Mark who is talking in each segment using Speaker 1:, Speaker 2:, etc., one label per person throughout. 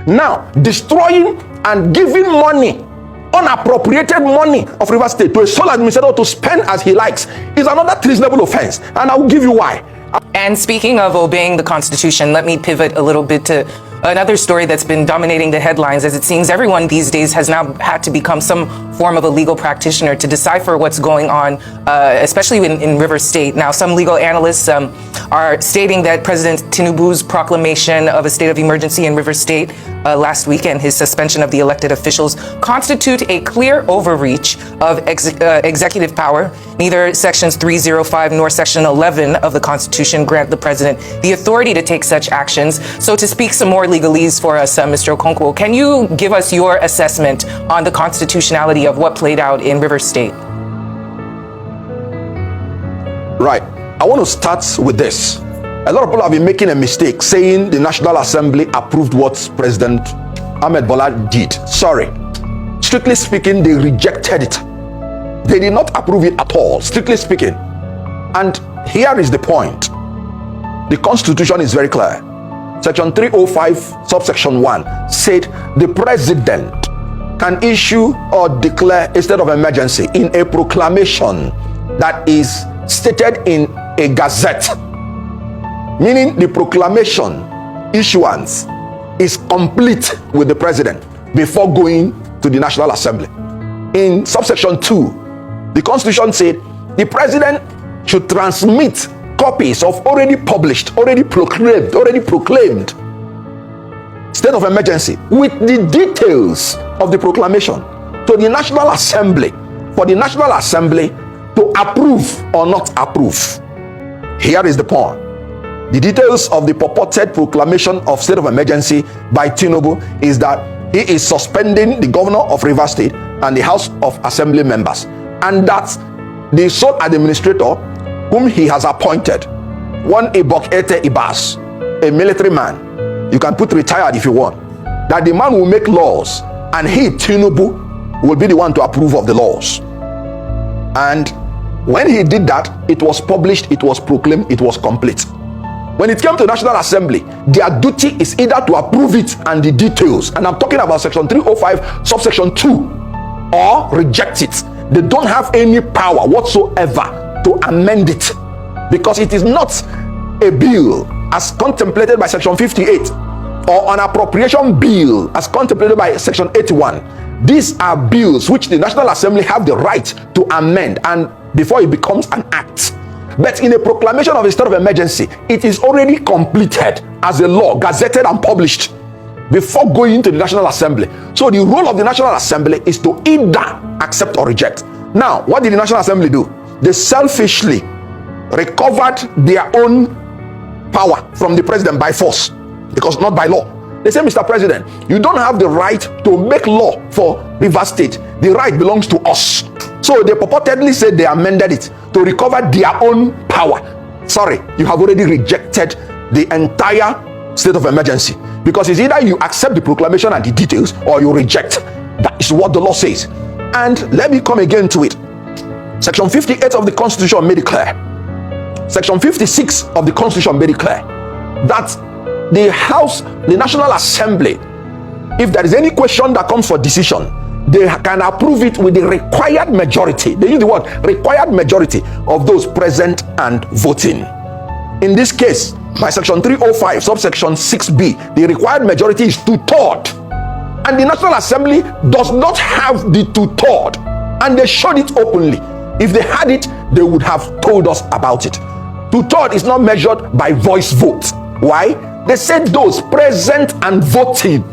Speaker 1: Now, destroying and giving money, unappropriated money of Rivers State to a sole administrator to spend as he likes is another treasonable offense, and I will give you why.
Speaker 2: And speaking of obeying the Constitution, let me pivot a little bit to another story that's been dominating the headlines, as it seems everyone these days has now had to become some form of a legal practitioner to decipher what's going on, especially in Rivers State. Now, some legal analysts are stating that President Tinubu's proclamation of a state of emergency in Rivers State last week and his suspension of the elected officials constitute a clear overreach of executive power. Neither Sections 305 nor Section 11 of the Constitution grant the president the authority to take such actions. So to speak some more legalese for us, Mr. Okonkwo, can you give us your assessment on the constitutionality of what played out in Rivers State?
Speaker 1: Right. I want to start with this. A lot of people have been making a mistake saying the National Assembly approved what President Ahmed Bola did. Sorry. Strictly speaking, they rejected it. They did not approve it at all, strictly speaking. And here is the point. The Constitution is very clear. Section 305, subsection 1 said the president can issue or declare a state of emergency in a proclamation that is stated in a gazette, meaning the proclamation issuance is complete with the president before going to the National Assembly. In subsection 2, the Constitution said the president should transmit copies of already published, already proclaimed state of emergency with the details of the proclamation to the National Assembly for the National Assembly to approve or not approve. Here is the point. The details of the purported proclamation of state of emergency by Tinubu is that he is suspending the governor of Rivers State and the House of Assembly members, and that the sole administrator whom he has appointed, one Tkhe Ibas, a military man, you can put retired if you want, that the man will make laws and he, Tinubu, will be the one to approve of the laws. And when he did that, it was published, it was proclaimed, it was complete. When it came to National Assembly, their duty is either to approve it and the details, and I'm talking about Section 305, subsection 2, or reject it. They don't have any power whatsoever to amend it, because it is not a bill as contemplated by Section 58 or an appropriation bill as contemplated by Section 81. These are bills which the National Assembly have the right to amend and before it becomes an act. But in a proclamation of a state of emergency, it is already completed as a law, gazetted and published before going to the National Assembly. So the role of the National Assembly is to either accept or reject. Now, what did the National Assembly do? They selfishly recovered their own power from the president by force, because not by law. They say, Mr. President, you don't have the right to make law for Rivers State. The right belongs to us. So they purportedly said they amended it to recover their own power. Sorry, you have already rejected the entire state of emergency, because it's either you accept the proclamation and the details or you reject. That is what the law says. And let me come again to it. Section 58 of the Constitution made it clear. Section 56 of the Constitution made it clear that the House, the National Assembly, if there is any question that comes for decision, they can approve it with the required majority. They use the word required majority of those present and voting. In this case, by Section 305, subsection 6b, the required majority is 2/3. And the National Assembly does not have the 2/3. And they showed it openly. If they had it, they would have told us about it. 2/3 is not measured by voice vote. Why? They said those present and voting.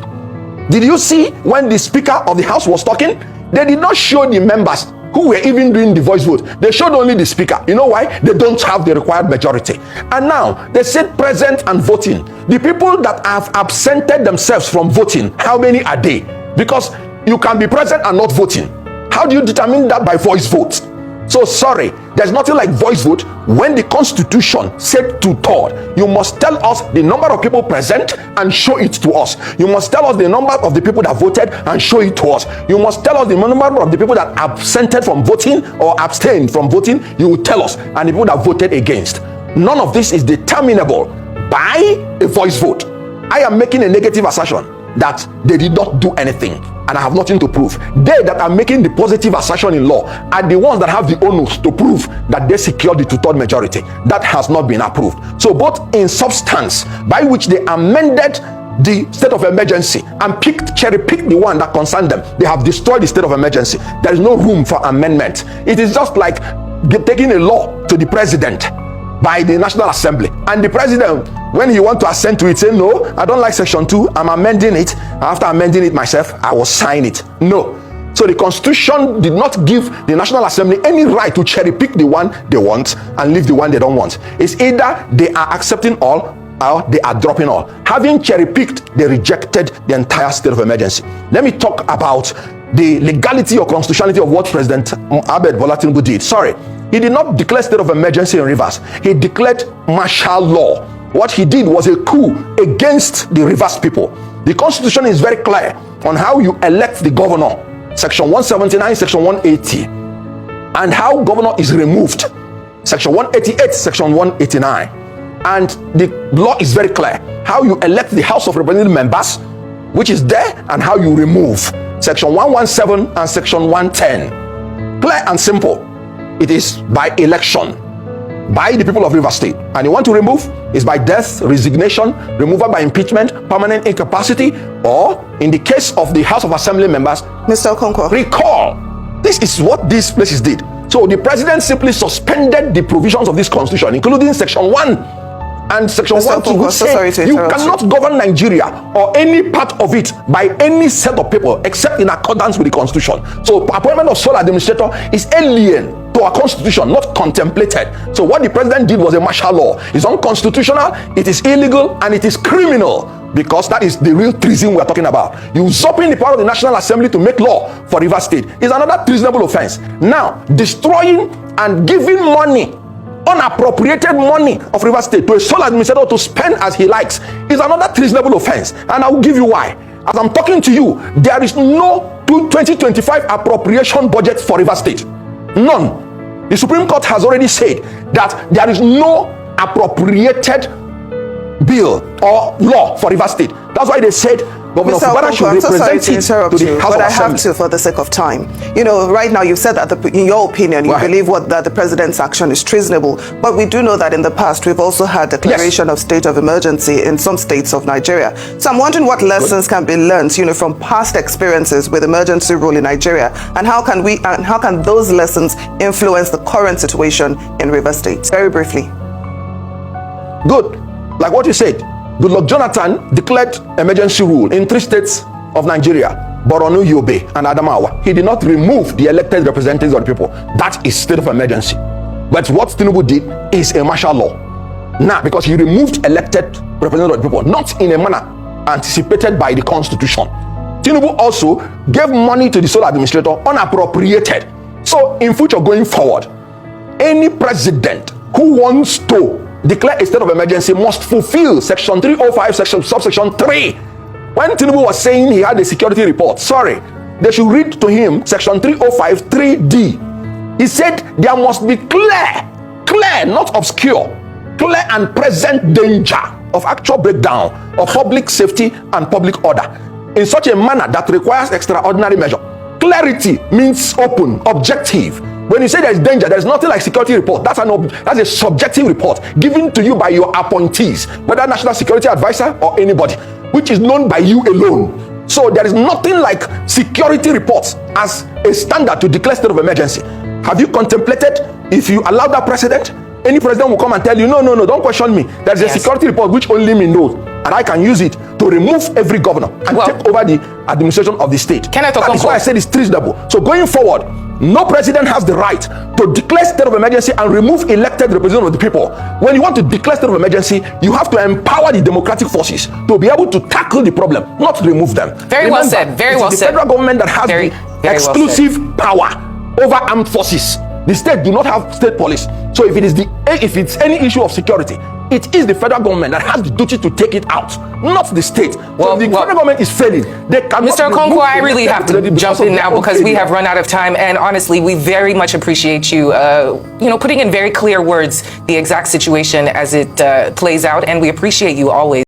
Speaker 1: Did you see when the Speaker of the House was talking? They did not show the members who were even doing the voice vote. They showed only the Speaker. You know why? They don't have the required majority. And now they said present and voting. The people that have absented themselves from voting, how many are they? Because you can be present and not voting. How do you determine that? By voice vote. So sorry, there's nothing like voice vote. When the Constitution said 2/3, you must tell us the number of people present and show it to us. You must tell us the number of the people that voted and show it to us. You must tell us the number of the people that absented from voting or abstained from voting. You will tell us, and the people that voted against. None of this is determinable by a voice vote. I am making a negative assertion. that they did not do anything and I have nothing to prove. They that are making the positive assertion in law are the ones that have the onus to prove that they secured the two-third majority. That has not been approved. So both in substance, by which they amended the state of emergency and cherry-picked the one that concerned them, they have destroyed the state of emergency. There is no room for amendment. It is just like taking a law to the president by the National Assembly, and the president, when he want to assent to it, say, no, I don't like section 2, I'm amending it. After amending it myself, I will sign it. No. So the Constitution did not give the National Assembly any right to cherry pick the one they want and leave the one they don't want. It's either they are accepting all or they are dropping all. Having cherry picked, they rejected the entire state of emergency. Let me talk about the legality or constitutionality of what President Ahmed Bola Tinubu did. Sorry, he did not declare state of emergency in Rivers. He declared martial law. What he did was a coup against the Rivers people. The Constitution is very clear on how you elect the governor. Section 179, Section 180, and how governor is removed. Section 188, Section 189. And the law is very clear how you elect the House of Representative members, which is there, and how you remove. Section 117 and Section 110. Clear and simple. It is by election by the people of Rivers State. And you want to remove is by death, resignation, removal by impeachment, permanent incapacity, or in the case of the House of Assembly members,
Speaker 3: Mr. Okonkwo,
Speaker 1: recall. This is what these places did. So the president simply suspended the provisions of this constitution, including Section 1 and Section 1, which said you cannot govern Nigeria or any part of it by any set of people except in accordance with the constitution. So appointment of sole administrator is alien to our constitution, not contemplated. So what the president did was a martial law. It's unconstitutional, it is illegal, and it is criminal, because that is the real treason we're talking about. Usurping the power of the National Assembly to make law for Rivers State is another treasonable offense. Now, destroying and giving money, unappropriated money of Rivers State to a sole administrator to spend as he likes is another treasonable offense. And I will give you why. As I'm talking to you, there is no 2025 appropriation budget for Rivers State. None. The Supreme Court has already said that there is no appropriated bill or law for Rivers State. That's why they said Governor Fubara should represent it to the House of Assembly.
Speaker 3: But I have to, for the sake of time. You know, right now you've said that in your opinion, you believe that the president's action is treasonable. But we do know that in the past, we've also had declaration of state of emergency in some states of Nigeria. So I'm wondering what lessons can be learned, you know, from past experiences with emergency rule in Nigeria, and how can those lessons influence the current situation in Rivers State? Very briefly.
Speaker 1: Good. Like what you said, Goodluck Jonathan declared emergency rule in 3 states of Nigeria, Borno, Yobe, and Adamawa. He did not remove the elected representatives of the people. That is state of emergency. But what Tinubu did is a martial law. Now, because he removed elected representatives of the people, not in a manner anticipated by the Constitution. Tinubu also gave money to the sole administrator unappropriated. So in future going forward, any president who wants to declare a state of emergency must fulfill Section 305, subsection 3. When Tinubu was saying he had a security report, sorry, they should read to him Section 305, 3D. He said there must be clear, not obscure, clear and present danger of actual breakdown of public safety and public order in such a manner that requires extraordinary measure. Clarity means open, objective. When you say there's danger, there's nothing like security report. That's a subjective report given to you by your appointees, whether National Security Advisor or anybody, which is known by you alone. So there is nothing like security reports as a standard to declare state of emergency. Have you contemplated if you allow that precedent? Any president will come and tell you, no, don't question me. There's a security report which only me knows, and I can use it to remove every governor and take over the administration of the state.
Speaker 2: Kenneth,
Speaker 1: that is why I said it's treasonable. So going forward, no president has the right to declare state of emergency and remove elected representatives of the people. When you want to declare state of emergency, you have to empower the democratic forces to be able to tackle the problem, not remove them.
Speaker 2: Very well said. Very well said.
Speaker 1: The federal government that has the exclusive power over armed forces. The state do not have state police. So if it's any issue of security, it is the federal government that has the duty to take it out, not the state. So the federal government is failing. They cannot.
Speaker 2: Mr. Okonkwo, I really have to jump in now because we have run out of time. And honestly, we very much appreciate you, putting in very clear words the exact situation as it plays out. And we appreciate you always.